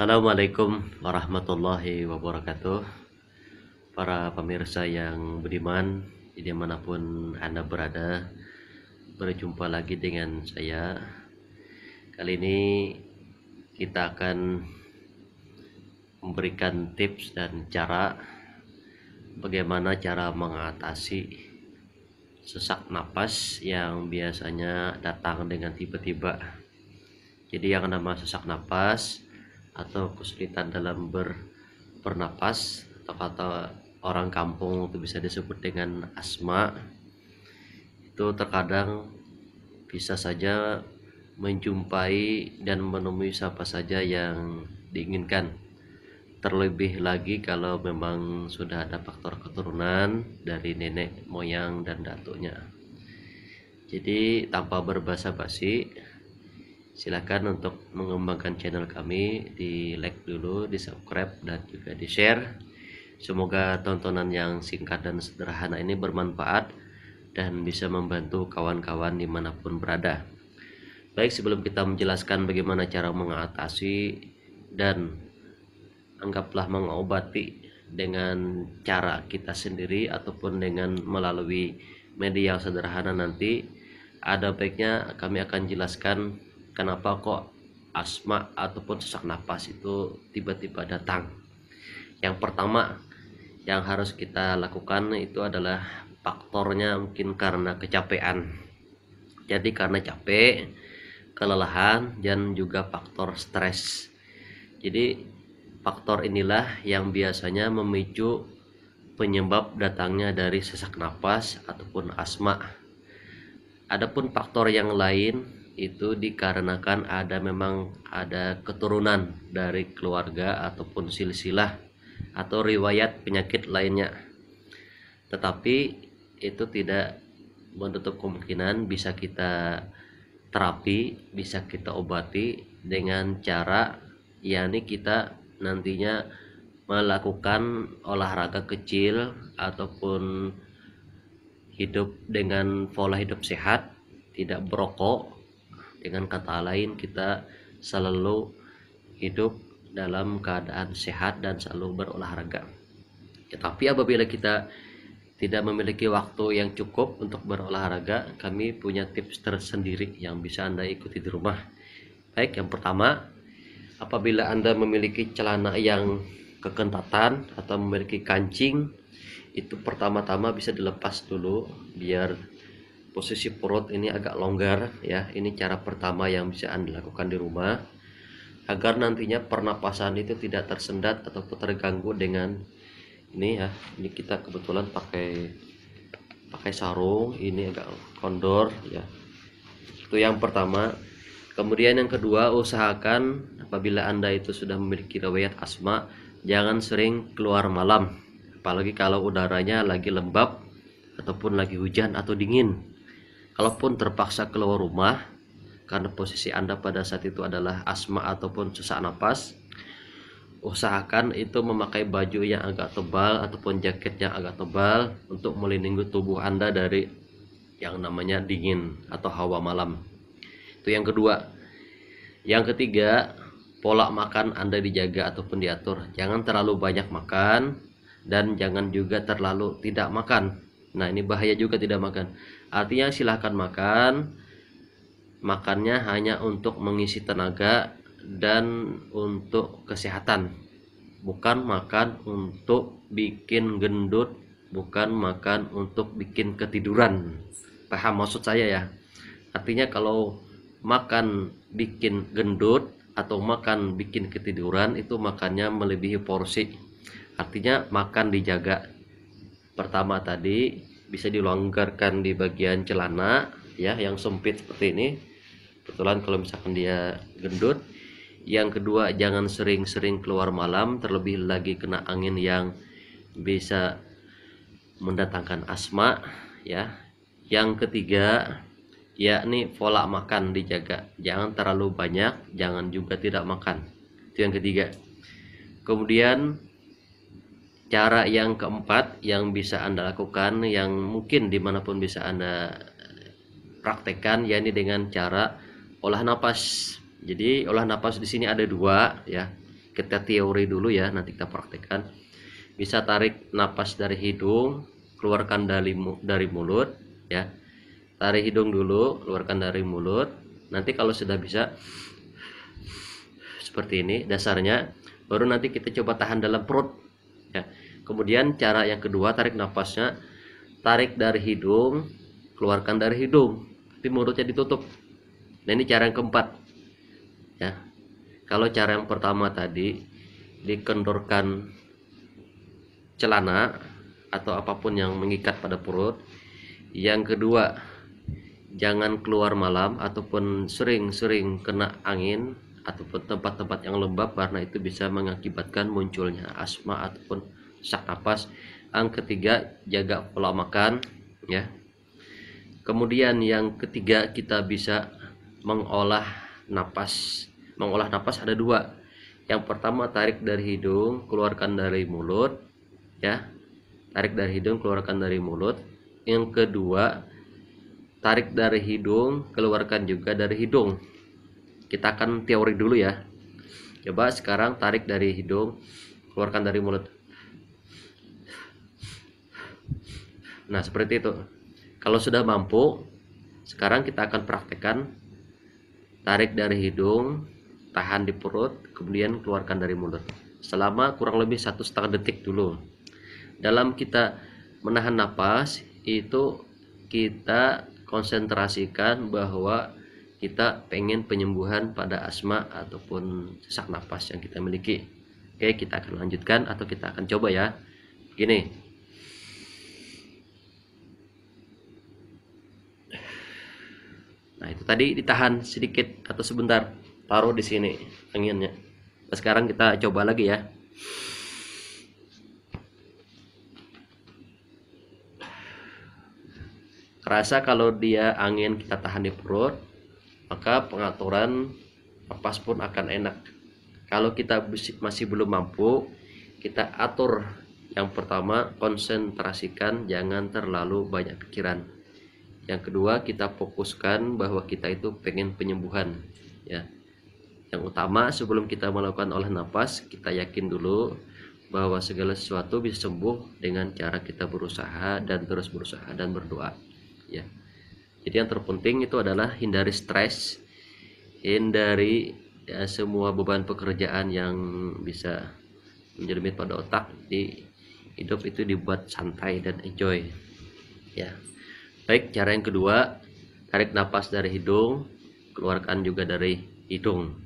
Assalamualaikum warahmatullahi wabarakatuh. Para pemirsa yang budiman, dimanapun Anda berada, berjumpa lagi dengan saya. Kali ini kita akan memberikan tips dan cara bagaimana cara mengatasi sesak napas yang biasanya datang dengan tiba-tiba. Jadi yang nama sesak napas atau kesulitan dalam bernapas atau kata orang kampung itu bisa disebut dengan asma, itu terkadang bisa saja menjumpai dan menemui siapa saja yang diinginkan. Terlebih lagi kalau memang sudah ada faktor keturunan dari nenek moyang dan datuknya. Jadi tanpa berbasa-basi, silakan untuk mengembangkan channel kami, di like dulu, di subscribe, dan juga di share. Semoga tontonan yang singkat dan sederhana ini bermanfaat dan bisa membantu kawan-kawan dimanapun berada. Baik, sebelum kita menjelaskan bagaimana cara mengatasi dan anggaplah mengobati dengan cara kita sendiri ataupun dengan melalui media yang sederhana, nanti ada baiknya kami akan jelaskan kenapa kok asma ataupun sesak napas itu tiba-tiba datang. Yang pertama yang harus kita lakukan itu adalah faktornya mungkin karena kecapean. Jadi karena capek, kelelahan, dan juga faktor stres. Jadi faktor inilah yang biasanya memicu penyebab datangnya dari sesak napas ataupun asma. Adapun faktor yang lain itu dikarenakan memang ada keturunan dari keluarga ataupun silsilah atau riwayat penyakit lainnya. Tetapi itu tidak menutup kemungkinan bisa kita terapi, bisa kita obati dengan cara yakni kita nantinya melakukan olahraga kecil ataupun hidup dengan pola hidup sehat, tidak berokok. Dengan kata lain, kita selalu hidup dalam keadaan sehat dan selalu berolahraga. Tetapi apabila kita tidak memiliki waktu yang cukup untuk berolahraga, kami punya tips tersendiri yang bisa Anda ikuti di rumah. Baik, yang pertama, apabila Anda memiliki celana yang kekentatan atau memiliki kancing, itu pertama-tama bisa dilepas dulu biar posisi perut ini agak longgar ya. Ini cara pertama yang bisa Anda lakukan di rumah agar nantinya pernapasan itu tidak tersendat ataupun terganggu dengan ini ya. Ini kita kebetulan pakai sarung, ini agak kondor ya. Itu yang pertama. Kemudian yang kedua, usahakan apabila Anda itu sudah memiliki riwayat asma, jangan sering keluar malam, apalagi kalau udaranya lagi lembab ataupun lagi hujan atau dingin. Kalaupun terpaksa keluar rumah karena posisi Anda pada saat itu adalah asma ataupun sesak napas, usahakan itu memakai baju yang agak tebal ataupun jaket yang agak tebal untuk melindungi tubuh Anda dari yang namanya dingin atau hawa malam. Itu yang kedua. Yang ketiga, pola makan Anda dijaga ataupun diatur. Jangan terlalu banyak makan dan jangan juga terlalu tidak makan. Nah, ini bahaya juga tidak makan. Artinya silahkan makan, makannya hanya untuk mengisi tenaga dan untuk kesehatan, bukan makan untuk bikin gendut, bukan makan untuk bikin ketiduran. Paham maksud saya ya? Artinya kalau makan bikin gendut atau makan bikin ketiduran, itu makannya melebihi porsi. Artinya makan dijaga. Pertama tadi bisa dilonggarkan di bagian celana ya, yang sempit seperti ini. Kebetulan kalau misalkan dia gendut. Yang kedua, jangan sering-sering keluar malam, terlebih lagi kena angin yang bisa mendatangkan asma ya. Yang ketiga, yakni pola makan dijaga. Jangan terlalu banyak, jangan juga tidak makan. Itu yang ketiga. Kemudian cara yang keempat yang bisa Anda lakukan, yang mungkin dimanapun bisa Anda praktekkan, yakni dengan cara olah napas. Jadi olah napas di sini ada dua ya. Kita teori dulu ya, nanti kita praktekkan. Bisa tarik napas dari hidung, keluarkan dari mulut ya. Tarik hidung dulu, keluarkan dari mulut. Nanti kalau sudah bisa seperti ini dasarnya, baru nanti kita coba tahan dalam perut ya. Kemudian cara yang kedua, tarik napasnya, tarik dari hidung, keluarkan dari hidung, tapi mulutnya ditutup. Nah, ini cara yang keempat ya. Kalau cara yang pertama tadi dikendorkan celana atau apapun yang mengikat pada perut. Yang kedua, jangan keluar malam ataupun sering-sering kena angin ataupun tempat-tempat yang lembab, karena itu bisa mengakibatkan munculnya asma ataupun sesak napas. Yang ketiga, jaga pola makan ya. Kemudian yang ketiga, kita bisa mengolah napas. Mengolah napas ada dua. Yang pertama, tarik dari hidung, keluarkan dari mulut ya. Tarik dari hidung, keluarkan dari mulut. Yang kedua, tarik dari hidung, keluarkan juga dari hidung. Kita akan teori dulu ya. Coba sekarang tarik dari hidung, keluarkan dari mulut. Nah, seperti itu. Kalau sudah mampu, sekarang kita akan praktekkan tarik dari hidung, tahan di perut, kemudian keluarkan dari mulut selama kurang lebih 1,5 detik dulu. Dalam kita menahan napas itu kita konsentrasikan bahwa kita pengen penyembuhan pada asma ataupun sesak napas yang kita miliki. Oke, kita akan lanjutkan atau kita akan coba ya. Gini. Nah, itu tadi ditahan sedikit atau sebentar, taruh di sini anginnya. Nah, sekarang kita coba lagi ya. Kerasa kalau dia angin kita tahan di perut, maka pengaturan napas pun akan enak. Kalau kita masih belum mampu, kita atur. Yang pertama, konsentrasikan, jangan terlalu banyak pikiran. Yang kedua, kita fokuskan bahwa kita itu pengen penyembuhan ya. Yang utama, sebelum kita melakukan olah napas, kita yakin dulu bahwa segala sesuatu bisa sembuh dengan cara kita berusaha dan terus berusaha dan berdoa ya. Jadi yang terpenting itu adalah hindari stres, hindari ya, semua beban pekerjaan yang bisa menjermit pada otak. Di hidup itu dibuat santai dan enjoy ya. Baik, cara yang kedua, tarik napas dari hidung, keluarkan juga dari hidung.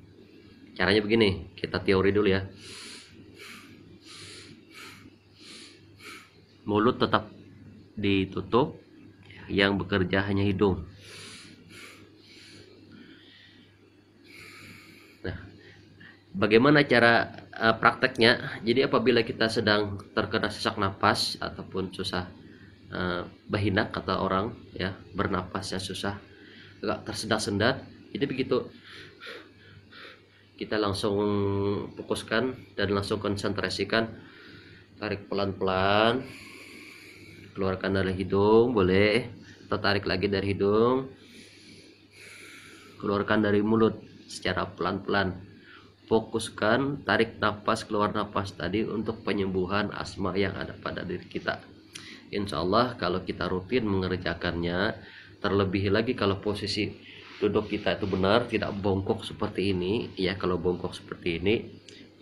Caranya begini, kita teori dulu ya. Mulut tetap ditutup, yang bekerja hanya hidung. Nah, bagaimana cara prakteknya? Jadi apabila kita sedang terkena sesak napas ataupun susah bahinak kata orang ya, bernapasnya susah, agak tersendat-sendat, jadi begitu kita langsung fokuskan dan langsung konsentrasikan, tarik pelan-pelan, keluarkan dari hidung boleh, atau tarik lagi dari hidung, keluarkan dari mulut secara pelan-pelan. Fokuskan tarik nafas keluar nafas tadi untuk penyembuhan asma yang ada pada diri kita. Insya Allah kalau kita rutin mengerjakannya, terlebih lagi kalau posisi duduk kita itu benar, tidak bongkok seperti ini ya. Kalau bongkok seperti ini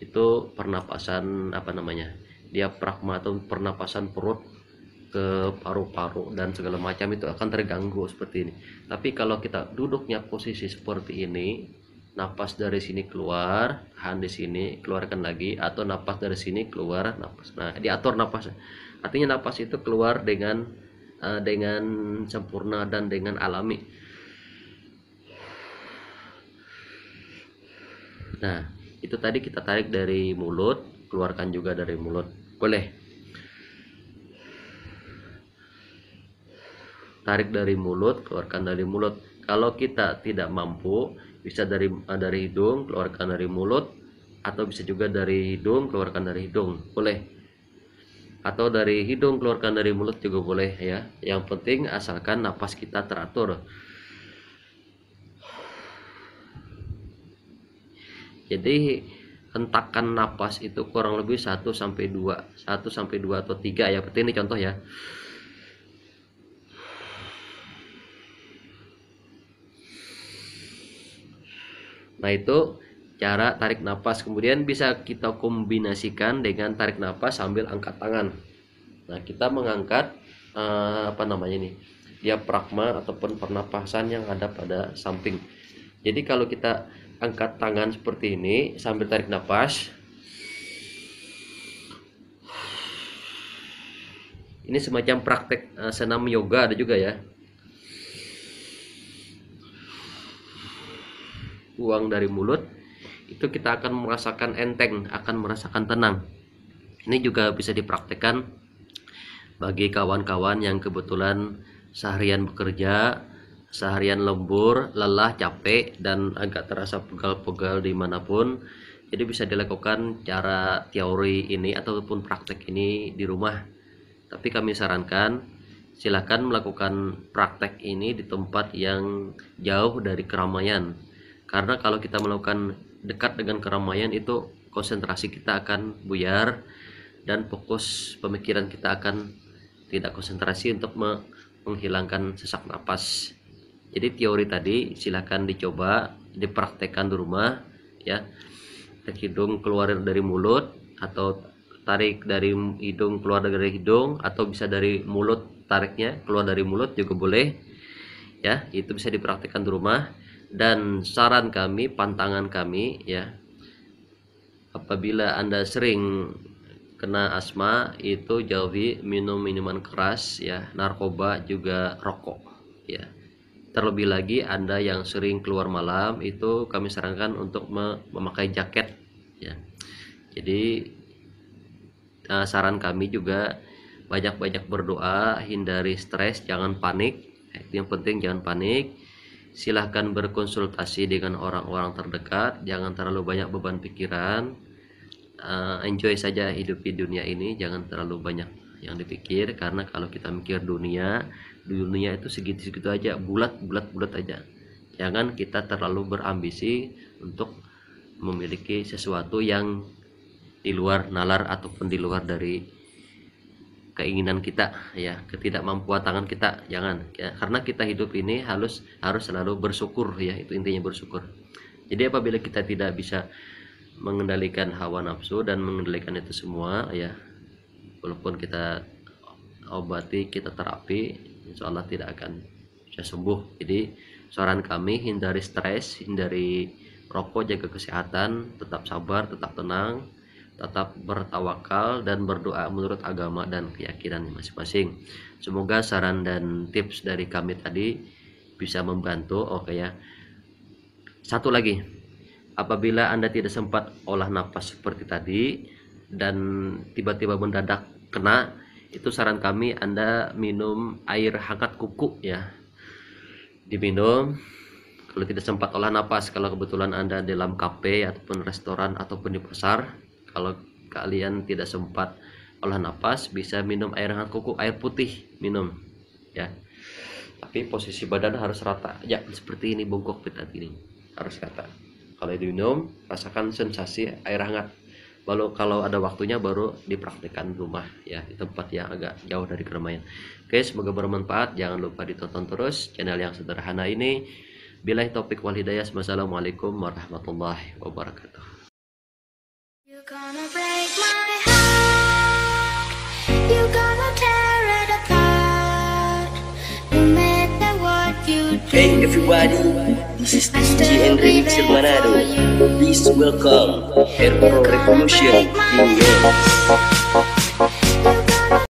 itu pernapasan diafragma atau pernapasan perut ke paru-paru dan segala macam itu akan terganggu seperti ini. Tapi kalau kita duduknya posisi seperti ini, napas dari sini keluar, tahan di sini, keluarkan lagi, atau napas dari sini keluar, napas. Nah, diatur napasnya. Artinya napas itu keluar dengan sempurna dan dengan alami. Nah, itu tadi kita tarik dari mulut, keluarkan juga dari mulut. Boleh. Tarik dari mulut, keluarkan dari mulut. Kalau kita tidak mampu, bisa dari hidung, keluarkan dari mulut, atau bisa juga dari hidung, keluarkan dari hidung. Boleh. Atau dari hidung keluarkan dari mulut juga boleh ya. Yang penting asalkan napas kita teratur. Jadi hentakan napas itu kurang lebih 1 sampai 2 atau 3 ya. Seperti ini contoh ya. Nah, itu cara tarik napas. Kemudian bisa kita kombinasikan dengan tarik napas sambil angkat tangan. Nah, kita mengangkat diafragma ataupun pernapasan yang ada pada samping. Jadi kalau kita angkat tangan seperti ini sambil tarik napas, ini semacam praktek senam yoga ada juga ya. Buang dari mulut, itu kita akan merasakan enteng, akan merasakan tenang. Ini juga bisa dipraktekkan bagi kawan-kawan yang kebetulan seharian bekerja, seharian lembur, lelah, capek, dan agak terasa pegal-pegal dimanapun. Jadi bisa dilakukan cara teori ini ataupun praktek ini di rumah. Tapi kami sarankan silakan melakukan praktek ini di tempat yang jauh dari keramaian. Karena kalau kita melakukan dekat dengan keramaian itu konsentrasi kita akan buyar dan fokus pemikiran kita akan tidak konsentrasi untuk menghilangkan sesak napas. Jadi teori tadi silakan dicoba dipraktekkan di rumah ya. Tarik hidung keluar dari mulut, atau tarik dari hidung keluar dari hidung, atau bisa dari mulut tariknya keluar dari mulut juga boleh ya. Itu bisa dipraktekkan di rumah. Dan saran kami, pantangan kami ya, apabila Anda sering kena asma, itu jauhi minum minuman keras ya, narkoba, juga rokok ya. Terlebih lagi Anda yang sering keluar malam, itu kami sarankan untuk memakai jaket ya. Jadi saran kami juga banyak-banyak berdoa, hindari stres, jangan panik. Yang penting jangan panik. Silahkan berkonsultasi dengan orang-orang terdekat, jangan terlalu banyak beban pikiran. Enjoy saja hidup di dunia ini, jangan terlalu banyak yang dipikir, karena kalau kita mikir dunia itu segitu-segitu aja, bulat aja. Jangan kita terlalu berambisi untuk memiliki sesuatu yang di luar nalar ataupun di luar dari keinginan kita ya, ketidakmampuan tangan kita, jangan ya, karena kita hidup ini harus selalu bersyukur ya, itu intinya bersyukur. Jadi apabila kita tidak bisa mengendalikan hawa nafsu dan mengendalikan itu semua ya, walaupun kita obati, kita terapi, insya Allah tidak akan bisa sembuh. Jadi saran kami, hindari stres, hindari rokok, jaga kesehatan, tetap sabar, tetap tenang, tetap bertawakal dan berdoa menurut agama dan keyakinan masing-masing. Semoga saran dan tips dari kami tadi bisa membantu. Oke ya. Satu lagi, apabila Anda tidak sempat olah napas seperti tadi dan tiba-tiba mendadak kena, itu saran kami Anda minum air hangat kuku ya. Diminum kalau tidak sempat olah napas. Kalau kebetulan Anda di dalam kafe ataupun restoran ataupun di pasar, kalau kalian tidak sempat olah napas, bisa minum air hangat kuku, air putih minum ya. Tapi posisi badan harus rata ya, seperti ini bungkuk kita ini harus rata. Kalau diminum, rasakan sensasi air hangat. Lalu kalau ada waktunya baru dipraktikkan di rumah ya, di tempat yang agak jauh dari keramaian. Oke, semoga bermanfaat. Jangan lupa ditonton terus channel yang sederhana ini. Billahi taufik wal hidayah. Wassalamualaikum warahmatullahi wabarakatuh. You're gonna break my heart, you're gonna tear it apart, no matter what you do. Hey everybody, this is DJ Enrique Silmanado. Please welcome Air Pro Revolution in New York.